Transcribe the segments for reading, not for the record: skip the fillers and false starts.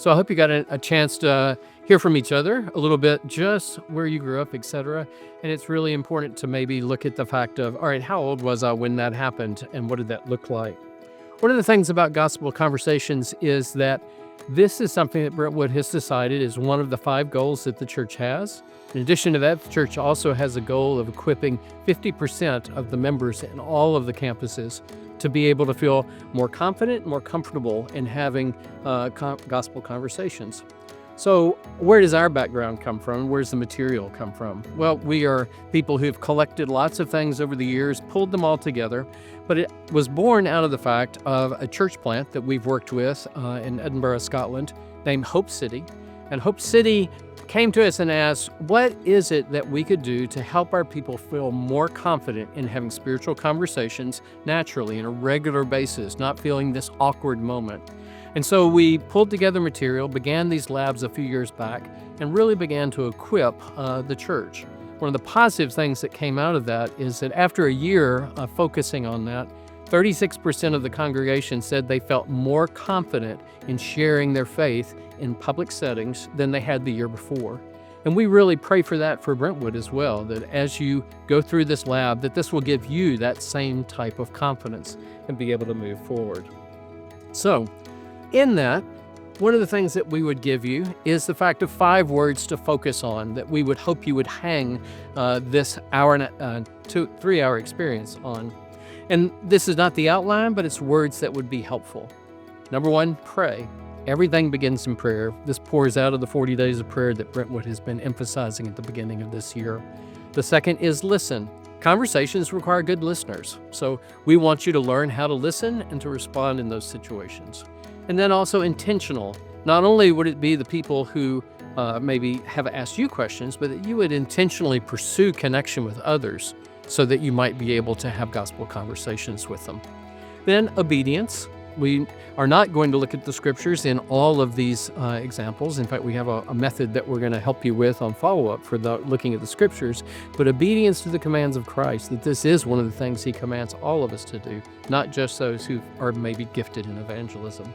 So I hope you got a chance to hear from each other a little bit, just where you grew up, etc. And it's really important to maybe look at the fact of, all right, how old was I when that happened, and what did that look like? One of the things about Gospel Conversations is that this is something that Brentwood has decided is one of the 5 goals that the church has. In addition to that, the church also has a goal of equipping 50% of the members in all of the campuses to be able to feel more confident, more comfortable in having gospel conversations. So where does our background come from? Where's the material come from? Well, we are people who've collected lots of things over the years, pulled them all together, but it was born out of the fact of a church plant that we've worked with in Edinburgh, Scotland, named Hope City. And Hope City came to us and asked, what is it that we could do to help our people feel more confident in having spiritual conversations naturally on a regular basis, not feeling this awkward moment? And so we pulled together material, began these labs a few years back, and really began to equip the church. One of the positive things that came out of that is that after a year of focusing on that, 36% of the congregation said they felt more confident in sharing their faith in public settings than they had the year before. And we really pray for that for Brentwood as well, that as you go through this lab, that this will give you that same type of confidence and be able to move forward. So, in that, one of the things that we would give you is the fact of 5 words to focus on that we would hope you would hang this 3-hour experience on. And this is not the outline, but it's words that would be helpful. Number 1, pray. Everything begins in prayer. This pours out of the 40 days of prayer that Brentwood has been emphasizing at the beginning of this year. The second is listen. Conversations require good listeners. So we want you to learn how to listen and to respond in those situations. And then also intentional. Not only would it be the people who maybe have asked you questions, but that you would intentionally pursue connection with others so that you might be able to have gospel conversations with them. Then obedience. We are not going to look at the scriptures in all of these examples. In fact, we have a method that we're going to help you with on follow-up for looking at the scriptures. But obedience to the commands of Christ, that this is one of the things he commands all of us to do, not just those who are maybe gifted in evangelism.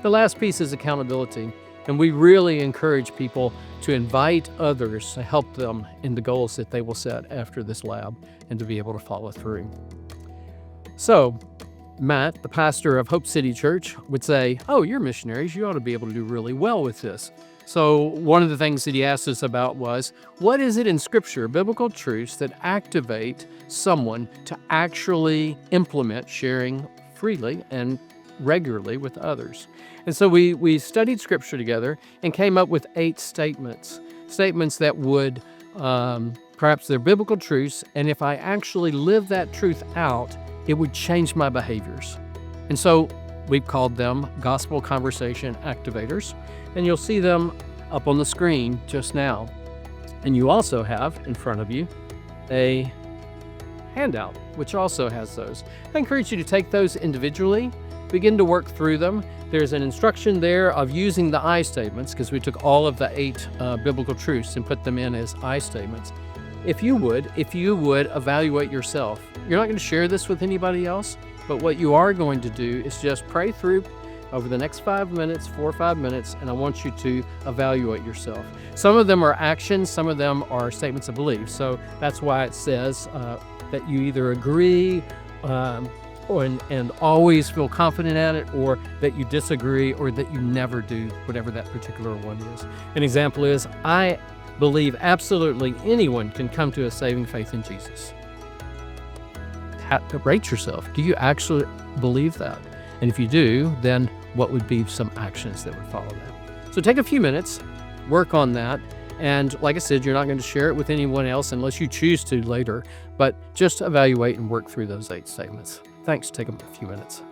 The last piece is accountability. And we really encourage people to invite others to help them in the goals that they will set after this lab and to be able to follow through. So, Matt, the pastor of Hope City Church, would say, oh, you're missionaries. You ought to be able to do really well with this. So one of the things that he asked us about was, what is it in Scripture, biblical truths, that activate someone to actually implement sharing freely and regularly with others? And so we studied Scripture together and came up with 8 statements that would, perhaps they're biblical truths, and if I actually live that truth out, it would change my behaviors. And so we've called them Gospel Conversation Activators, and you'll see them up on the screen just now. And you also have in front of you a handout, which also has those. I encourage you to take those individually, begin to work through them. There's an instruction there of using the I statements, because we took all of the 8 biblical truths and put them in as I statements. If you would evaluate yourself. You're not going to share this with anybody else, but what you are going to do is just pray through over the next 4 or 5 minutes, and I want you to evaluate yourself. Some of them are actions, some of them are statements of belief. So that's why it says that you either agree and always feel confident at it, or that you disagree, or that you never do whatever that particular one is. An example is, I believe absolutely anyone can come to a saving faith in Jesus. Rate yourself. Do you actually believe that? And if you do, then what would be some actions that would follow that? So take a few minutes, work on that. And like I said, you're not going to share it with anyone else unless you choose to later, but just evaluate and work through those 8 statements. Thanks. Take a few minutes.